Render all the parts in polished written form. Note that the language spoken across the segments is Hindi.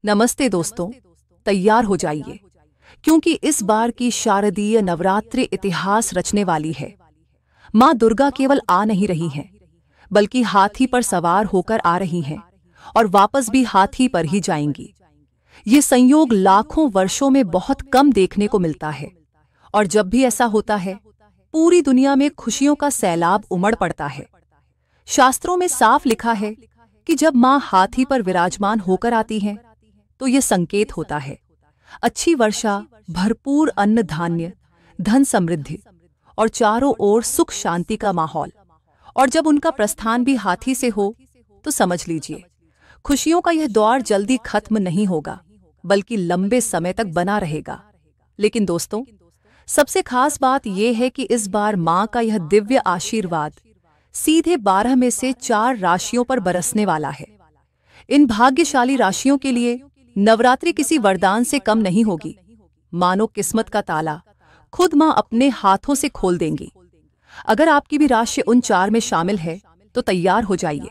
नमस्ते दोस्तों, तैयार हो जाइए क्योंकि इस बार की शारदीय नवरात्रि इतिहास रचने वाली है। माँ दुर्गा केवल आ नहीं रही हैं, बल्कि हाथी पर सवार होकर आ रही हैं और वापस भी हाथी पर ही जाएंगी। ये संयोग लाखों वर्षों में बहुत कम देखने को मिलता है और जब भी ऐसा होता है, पूरी दुनिया में खुशियों का सैलाब उमड़ पड़ता है। शास्त्रों में साफ लिखा है कि जब माँ हाथी पर विराजमान होकर आती हैं, तो ये संकेत होता है अच्छी वर्षा, भरपूर अन्न धान्य, धन समृद्धि और चारों ओर सुख शांति का माहौल। और जब उनका प्रस्थान भी हाथी से हो, तो समझ लीजिए खुशियों का यह दौर जल्दी खत्म नहीं होगा, बल्कि लंबे समय तक बना रहेगा। लेकिन दोस्तों, सबसे खास बात यह है कि इस बार माँ का यह दिव्य आशीर्वाद सीधे 12 में से 4 राशियों पर बरसने वाला है। इन भाग्यशाली राशियों के लिए नवरात्रि किसी वरदान से कम नहीं होगी। मानो किस्मत का ताला खुद माँ अपने हाथों से खोल देंगी। अगर आपकी भी राशि उन 4 में शामिल है, तो तैयार हो जाइए,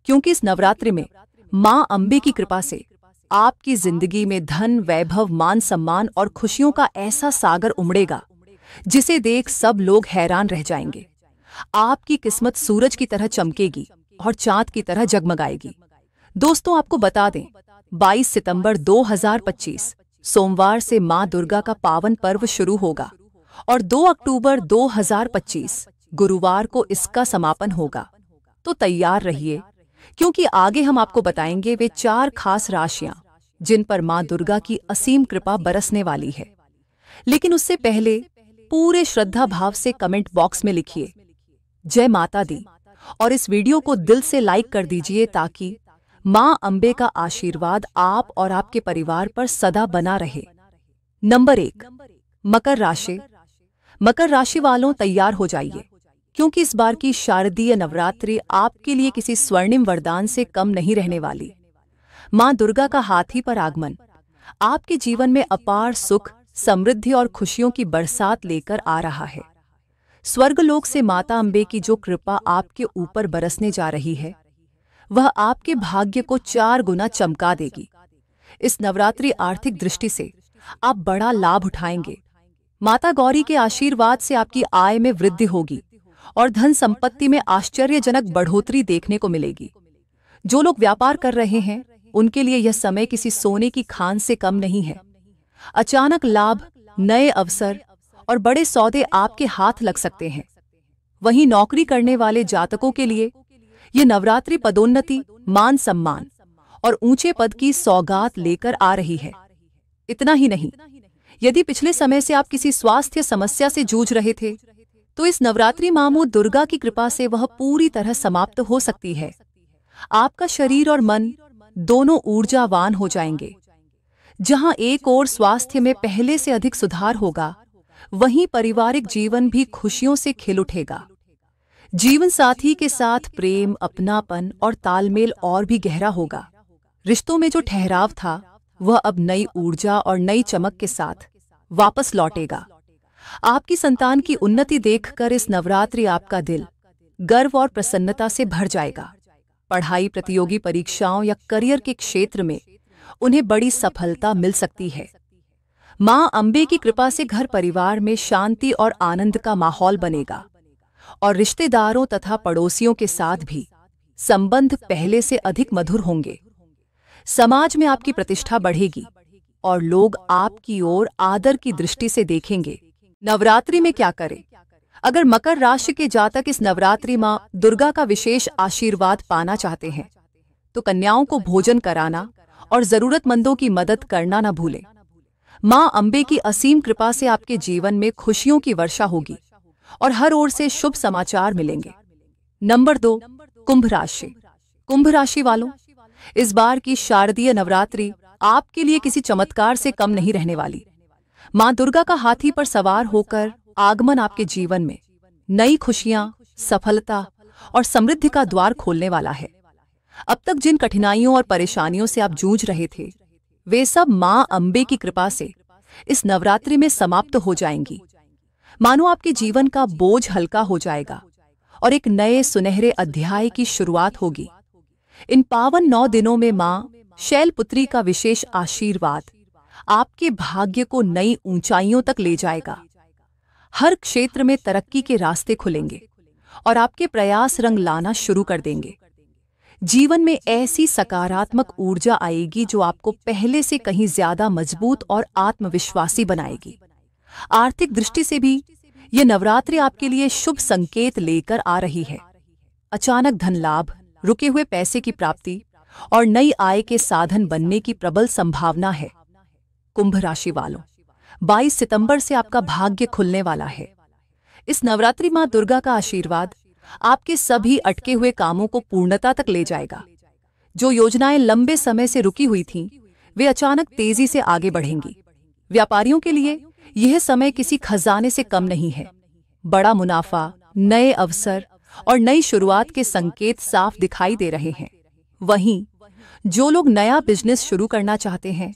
क्योंकि इस नवरात्रि में माँ अम्बे की कृपा से आपकी जिंदगी में धन, वैभव, मान सम्मान और खुशियों का ऐसा सागर उमड़ेगा जिसे देख सब लोग हैरान रह जाएंगे। आपकी किस्मत सूरज की तरह चमकेगी और चांद की तरह जगमगाएगी। दोस्तों, आपको बता दें, 22 सितंबर 2025 सोमवार से माँ दुर्गा का पावन पर्व शुरू होगा और 2 अक्टूबर 2025 गुरुवार को इसका समापन होगा। तो तैयार रहिए, क्योंकि आगे हम आपको बताएंगे वे 4 खास राशियां जिन पर माँ दुर्गा की असीम कृपा बरसने वाली है। लेकिन उससे पहले पूरे श्रद्धा भाव से कमेंट बॉक्स में लिखिए जय माता दी और इस वीडियो को दिल से लाइक कर दीजिए, ताकि माँ अम्बे का आशीर्वाद आप और आपके परिवार पर सदा बना रहे। नंबर 1, मकर राशि। मकर राशि वालों, तैयार हो जाइए, क्योंकि इस बार की शारदीय नवरात्रि आपके लिए किसी स्वर्णिम वरदान से कम नहीं रहने वाली। माँ दुर्गा का हाथी पर आगमन आपके जीवन में अपार सुख, समृद्धि और खुशियों की बरसात लेकर आ रहा है। स्वर्गलोक से माता अम्बे की जो कृपा आपके ऊपर बरसने जा रही है, वह आपके भाग्य को 4 गुना चमका देगी। इस नवरात्रि आर्थिक दृष्टि से आप बड़ा लाभ उठाएंगे। माता गौरी के आशीर्वाद से आपकी आय में वृद्धि होगी और धन संपत्ति में आश्चर्यजनक बढ़ोतरी देखने को मिलेगी। जो लोग व्यापार कर रहे हैं, उनके लिए यह समय किसी सोने की खान से कम नहीं है। अचानक लाभ, नए अवसर और बड़े सौदे आपके हाथ लग सकते हैं। वहीं नौकरी करने वाले जातकों के लिए ये नवरात्रि पदोन्नति, मान सम्मान और ऊंचे पद की सौगात लेकर आ रही है। इतना ही नहीं, यदि पिछले समय से आप किसी स्वास्थ्य समस्या से जूझ रहे थे, तो इस नवरात्रि माँ दुर्गा की कृपा से वह पूरी तरह समाप्त हो सकती है। आपका शरीर और मन दोनों ऊर्जावान हो जाएंगे। जहां एक ओर स्वास्थ्य में पहले से अधिक सुधार होगा, वहीं पारिवारिक जीवन भी खुशियों से खिल उठेगा। जीवन साथी के साथ प्रेम, अपनापन और तालमेल और भी गहरा होगा। रिश्तों में जो ठहराव था, वह अब नई ऊर्जा और नई चमक के साथ वापस लौटेगा। आपकी संतान की उन्नति देखकर इस नवरात्रि आपका दिल गर्व और प्रसन्नता से भर जाएगा। पढ़ाई, प्रतियोगी परीक्षाओं या करियर के क्षेत्र में उन्हें बड़ी सफलता मिल सकती है। माँ अम्बे की कृपा से घर परिवार में शांति और आनंद का माहौल बनेगा और रिश्तेदारों तथा पड़ोसियों के साथ भी संबंध पहले से अधिक मधुर होंगे। समाज में आपकी प्रतिष्ठा बढ़ेगी और लोग आपकी ओर आदर की दृष्टि से देखेंगे। नवरात्रि में क्या करें? अगर मकर राशि के जातक इस नवरात्रि माँ दुर्गा का विशेष आशीर्वाद पाना चाहते हैं, तो कन्याओं को भोजन कराना और जरूरतमंदों की मदद करना न भूलें। माँ अम्बे की असीम कृपा से आपके जीवन में खुशियों की वर्षा होगी और हर ओर से शुभ समाचार मिलेंगे। नंबर 2, कुंभ राशि। कुंभ राशि वालों, इस बार की शारदीय नवरात्रि आपके लिए किसी चमत्कार से कम नहीं रहने वाली। माँ दुर्गा का हाथी पर सवार होकर आगमन आपके जीवन में नई खुशियां, सफलता और समृद्धि का द्वार खोलने वाला है। अब तक जिन कठिनाइयों और परेशानियों से आप जूझ रहे थे, वे सब माँ अम्बे की कृपा से इस नवरात्रि में समाप्त हो जाएंगी। मानो आपके जीवन का बोझ हल्का हो जाएगा और एक नए सुनहरे अध्याय की शुरुआत होगी। इन पावन 9 दिनों में माँ शैलपुत्री का विशेष आशीर्वाद आपके भाग्य को नई ऊंचाइयों तक ले जाएगा। हर क्षेत्र में तरक्की के रास्ते खुलेंगे और आपके प्रयास रंग लाना शुरू कर देंगे। जीवन में ऐसी सकारात्मक ऊर्जा आएगी जो आपको पहले से कहीं ज्यादा मजबूत और आत्मविश्वासी बनाएगी। आर्थिक दृष्टि से भी ये नवरात्रि आपके लिए शुभ संकेत लेकर आ रही है। अचानक धन लाभ, रुके हुए पैसे की प्राप्ति और नई आय के साधन बनने की प्रबल संभावना है। कुंभ राशि वालों, 22 सितंबर से आपका भाग्य खुलने वाला है। इस नवरात्रि मां दुर्गा का आशीर्वाद आपके सभी अटके हुए कामों को पूर्णता तक ले जाएगा। जो योजनाएं लंबे समय से रुकी हुई थीं, वे अचानक तेजी से आगे बढ़ेंगी। व्यापारियों के लिए यह समय किसी खजाने से कम नहीं है। बड़ा मुनाफा, नए अवसर और नई शुरुआत के संकेत साफ दिखाई दे रहे हैं। वहीं जो लोग नया बिजनेस शुरू करना चाहते हैं,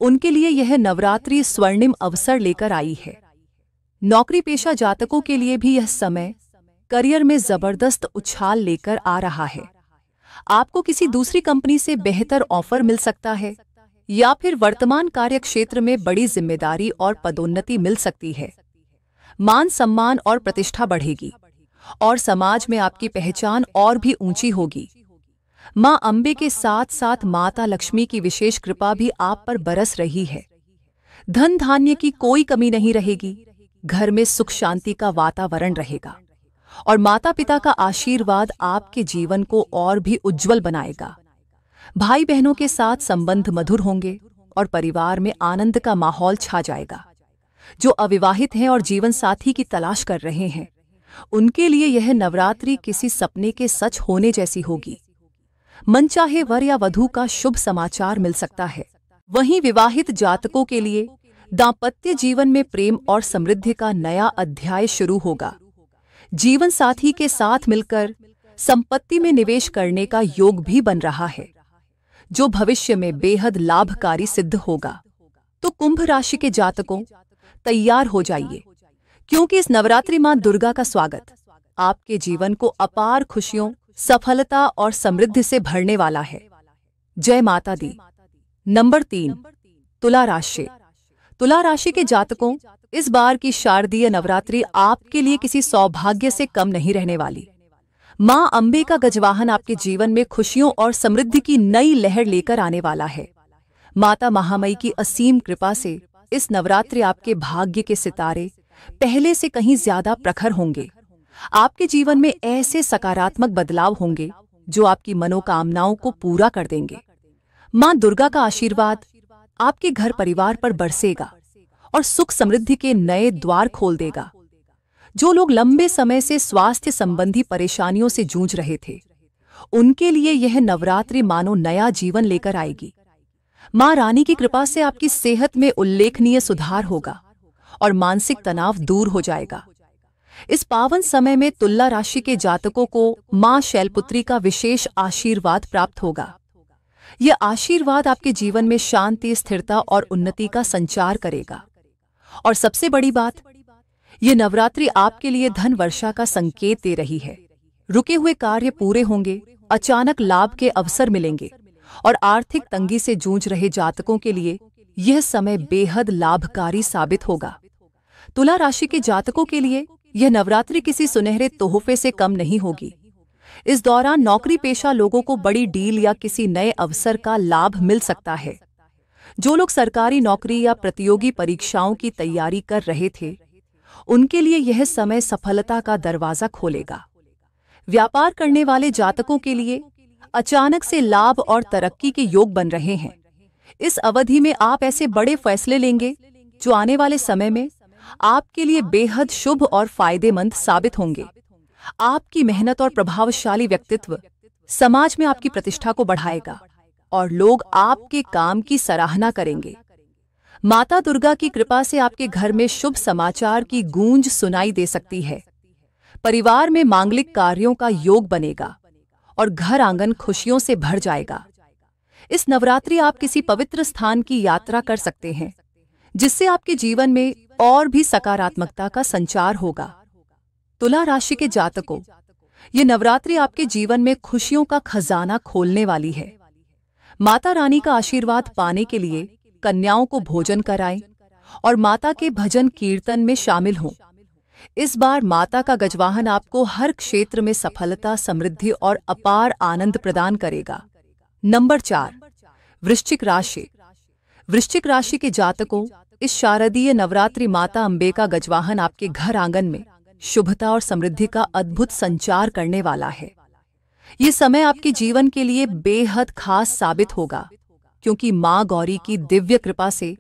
उनके लिए यह नवरात्रि स्वर्णिम अवसर लेकर आई है। नौकरी पेशा जातकों के लिए भी यह समय करियर में जबरदस्त उछाल लेकर आ रहा है। आपको किसी दूसरी कंपनी से बेहतर ऑफर मिल सकता है या फिर वर्तमान कार्य क्षेत्र में बड़ी जिम्मेदारी और पदोन्नति मिल सकती है। मान सम्मान और प्रतिष्ठा बढ़ेगी और समाज में आपकी पहचान और भी ऊंची होगी। मां अंबे के साथ साथ माता लक्ष्मी की विशेष कृपा भी आप पर बरस रही है। धन धान्य की कोई कमी नहीं रहेगी। घर में सुख शांति का वातावरण रहेगा और माता पिता का आशीर्वाद आपके जीवन को और भी उज्जवल बनाएगा। भाई बहनों के साथ संबंध मधुर होंगे और परिवार में आनंद का माहौल छा जाएगा। जो अविवाहित हैं और जीवन साथी की तलाश कर रहे हैं, उनके लिए यह नवरात्रि किसी सपने के सच होने जैसी होगी। मनचाहे वर या वधू का शुभ समाचार मिल सकता है। वहीं विवाहित जातकों के लिए दाम्पत्य जीवन में प्रेम और समृद्धि का नया अध्याय शुरू होगा। जीवन साथी के साथ मिलकर संपत्ति में निवेश करने का योग भी बन रहा है, जो भविष्य में बेहद लाभकारी सिद्ध होगा। तो कुंभ राशि के जातकों, तैयार हो जाइए, क्योंकि इस नवरात्रि मां दुर्गा का स्वागत आपके जीवन को अपार खुशियों, सफलता और समृद्धि से भरने वाला है। जय माता दी। नंबर 3, तुला राशि। तुला राशि के जातकों, इस बार की शारदीय नवरात्रि आपके लिए किसी सौभाग्य से कम नहीं रहने वाली। मां अंबे का गजवाहन आपके जीवन में खुशियों और समृद्धि की नई लहर लेकर आने वाला है। माता महामाई की असीम कृपा से इस नवरात्रि आपके भाग्य के सितारे पहले से कहीं ज्यादा प्रखर होंगे। आपके जीवन में ऐसे सकारात्मक बदलाव होंगे जो आपकी मनोकामनाओं को पूरा कर देंगे। मां दुर्गा का आशीर्वाद आपके घर परिवार पर बरसेगा और सुख समृद्धि के नए द्वार खोल देगा। जो लोग लंबे समय से स्वास्थ्य संबंधी परेशानियों से जूझ रहे थे, उनके लिए यह नवरात्रि मानो नया जीवन लेकर आएगी। मां रानी की कृपा से आपकी सेहत में उल्लेखनीय सुधार होगा और मानसिक तनाव दूर हो जाएगा। इस पावन समय में तुला राशि के जातकों को मां शैलपुत्री का विशेष आशीर्वाद प्राप्त होगा। यह आशीर्वाद आपके जीवन में शांति, स्थिरता और उन्नति का संचार करेगा। और सबसे बड़ी बात, ये नवरात्रि आपके लिए धन वर्षा का संकेत दे रही है। रुके हुए कार्य पूरे होंगे, अचानक लाभ के अवसर मिलेंगे और आर्थिक तंगी से जूझ रहे जातकों के लिए यह समय बेहद लाभकारी साबित होगा। तुला राशि के जातकों के लिए यह नवरात्रि किसी सुनहरे तोहफे से कम नहीं होगी। इस दौरान नौकरी पेशा लोगों को बड़ी डील या किसी नए अवसर का लाभ मिल सकता है। जो लोग सरकारी नौकरी या प्रतियोगी परीक्षाओं की तैयारी कर रहे थे, उनके लिए यह समय सफलता का दरवाजा खोलेगा। व्यापार करने वाले जातकों के लिए अचानक से लाभ और तरक्की के योग बन रहे हैं। इस अवधि में आप ऐसे बड़े फैसले लेंगे जो आने वाले समय में आपके लिए बेहद शुभ और फायदेमंद साबित होंगे। आपकी मेहनत और प्रभावशाली व्यक्तित्व समाज में आपकी प्रतिष्ठा को बढ़ाएगा और लोग आपके काम की सराहना करेंगे। माता दुर्गा की कृपा से आपके घर में शुभ समाचार की गूंज सुनाई दे सकती है। परिवार में मांगलिक कार्यों का योग बनेगा और घर आंगन खुशियों से भर जाएगा। इस नवरात्रि आप किसी पवित्र स्थान की यात्रा कर सकते हैं, जिससे आपके जीवन में और भी सकारात्मकता का संचार होगा। तुला राशि के जातकों, ये नवरात्रि आपके जीवन में खुशियों का खजाना खोलने वाली है। माता रानी का आशीर्वाद पाने के लिए कन्याओं को भोजन कराएं और माता के भजन कीर्तन में शामिल हों। इस बार माता का गजवाहन आपको हर क्षेत्र में सफलता, समृद्धि और अपार आनंद प्रदान करेगा। नंबर 4, वृश्चिक राशि। वृश्चिक राशि के जातकों, इस शारदीय नवरात्रि माता अम्बे का गजवाहन आपके घर आंगन में शुभता और समृद्धि का अद्भुत संचार करने वाला है। ये समय आपके जीवन के लिए बेहद खास साबित होगा, क्योंकि मां गौरी की दिव्य कृपा से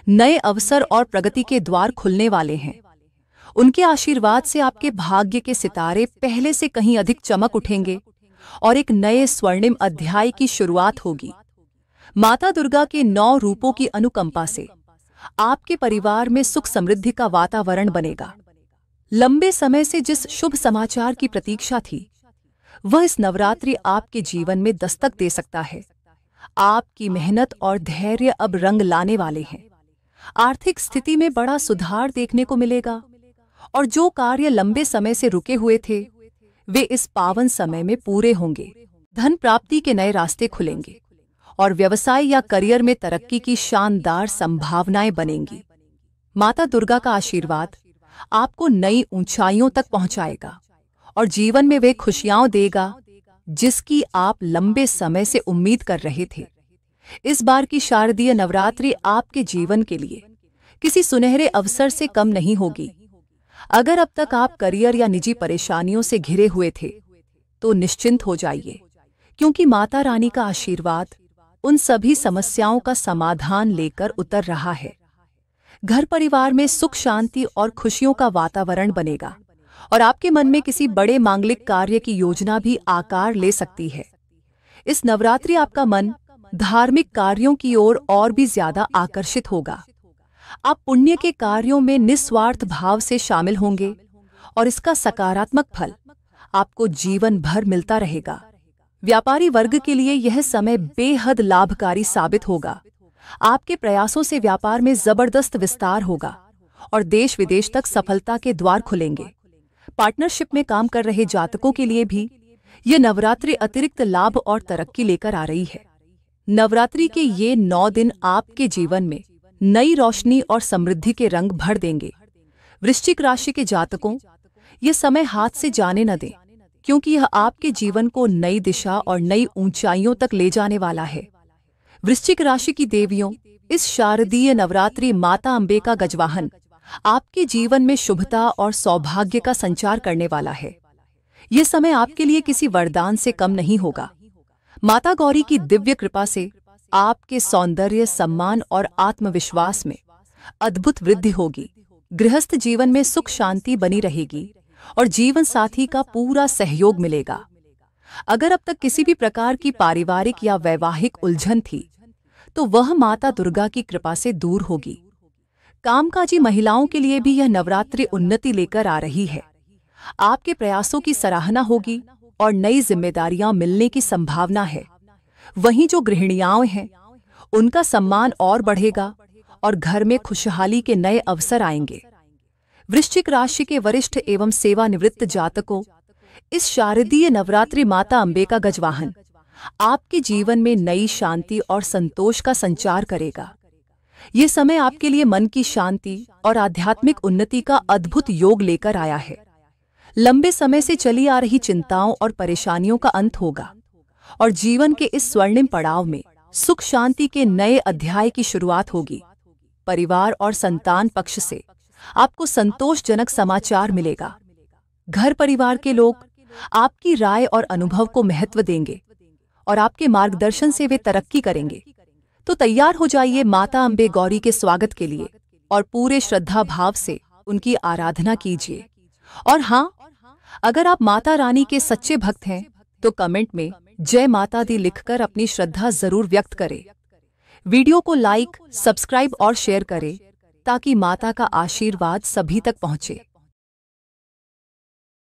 नए अवसर और प्रगति के द्वार खुलने वाले हैं। उनके आशीर्वाद से आपके भाग्य के सितारे पहले से कहीं अधिक चमक उठेंगे और एक नए स्वर्णिम अध्याय की शुरुआत होगी। माता दुर्गा के 9 रूपों की अनुकंपा से आपके परिवार में सुख समृद्धि का वातावरण बनेगा। लंबे समय से जिस शुभ समाचार की प्रतीक्षा थी, वह इस नवरात्रि आपके जीवन में दस्तक दे सकता है। आपकी मेहनत और धैर्य अब रंग लाने वाले हैं। आर्थिक स्थिति में बड़ा सुधार देखने को मिलेगा और जो कार्य लंबे समय से रुके हुए थे, वे इस पावन समय में पूरे होंगे। धन प्राप्ति के नए रास्ते खुलेंगे और व्यवसाय या करियर में तरक्की की शानदार संभावनाएं बनेंगी। माता दुर्गा का आशीर्वाद आपको नई ऊंचाइयों तक पहुंचाएगा और जीवन में वे खुशियां देगा जिसकी आप लंबे समय से उम्मीद कर रहे थे। इस बार की शारदीय नवरात्रि आपके जीवन के लिए किसी सुनहरे अवसर से कम नहीं होगी। अगर अब तक आप करियर या निजी परेशानियों से घिरे हुए थे, तो निश्चिंत हो जाइए, क्योंकि माता रानी का आशीर्वाद उन सभी समस्याओं का समाधान लेकर उतर रहा है। घर परिवार में सुख, शांति और खुशियों का वातावरण बनेगा और आपके मन में किसी बड़े मांगलिक कार्य की योजना भी आकार ले सकती है। इस नवरात्रि आपका मन धार्मिक कार्यों की ओर और भी ज्यादा आकर्षित होगा। आप पुण्य के कार्यों में निस्वार्थ भाव से शामिल होंगे और इसका सकारात्मक फल आपको जीवन भर मिलता रहेगा। व्यापारी वर्ग के लिए यह समय बेहद लाभकारी साबित होगा। आपके प्रयासों से व्यापार में जबरदस्त विस्तार होगा और देश विदेश तक सफलता के द्वार खुलेंगे। पार्टनरशिप में काम कर रहे जातकों के लिए भी यह नवरात्रि अतिरिक्त लाभ और तरक्की लेकर आ रही है। नवरात्रि के ये 9 दिन आपके जीवन में नई रोशनी और समृद्धि के रंग भर देंगे। वृश्चिक राशि के जातकों, ये समय हाथ से जाने न दें, क्योंकि यह आपके जीवन को नई दिशा और नई ऊंचाइयों तक ले जाने वाला है। वृश्चिक राशि की देवियों, इस शारदीय नवरात्रि माता अम्बे का गजवाहन आपके जीवन में शुभता और सौभाग्य का संचार करने वाला है। यह समय आपके लिए किसी वरदान से कम नहीं होगा। माता गौरी की दिव्य कृपा से आपके सौंदर्य, सम्मान और आत्मविश्वास में अद्भुत वृद्धि होगी। गृहस्थ जीवन में सुख शांति बनी रहेगी और जीवन साथी का पूरा सहयोग मिलेगा। अगर अब तक किसी भी प्रकार की पारिवारिक या वैवाहिक उलझन थी, तो वह माता दुर्गा की कृपा से दूर होगी। कामकाजी महिलाओं के लिए भी यह नवरात्रि उन्नति लेकर आ रही है। आपके प्रयासों की सराहना होगी और नई जिम्मेदारियां मिलने की संभावना है। वहीं जो गृहिणियां हैं, उनका सम्मान और बढ़ेगा और घर में खुशहाली के नए अवसर आएंगे। वृश्चिक राशि के वरिष्ठ एवं सेवानिवृत्त जातकों, इस शारदीय नवरात्रि माता अम्बे का गजवाहन आपके जीवन में नई शांति और संतोष का संचार करेगा। ये समय आपके लिए मन की शांति और आध्यात्मिक उन्नति का अद्भुत योग लेकर आया है। लंबे समय से चली आ रही चिंताओं और परेशानियों का अंत होगा और जीवन के इस स्वर्णिम पड़ाव में सुख शांति के नए अध्याय की शुरुआत होगी। परिवार और संतान पक्ष से आपको संतोषजनक समाचार मिलेगा। घर परिवार के लोग आपकी राय और अनुभव को महत्व देंगे और आपके मार्गदर्शन से वे तरक्की करेंगे। तो तैयार हो जाइए माता अम्बे गौरी के स्वागत के लिए और पूरे श्रद्धा भाव से उनकी आराधना कीजिए। और हाँ, अगर आप माता रानी के सच्चे भक्त हैं, तो कमेंट में जय माता दी लिखकर अपनी श्रद्धा जरूर व्यक्त करें। वीडियो को लाइक, सब्सक्राइब और शेयर करें ताकि माता का आशीर्वाद सभी तक पहुंचे।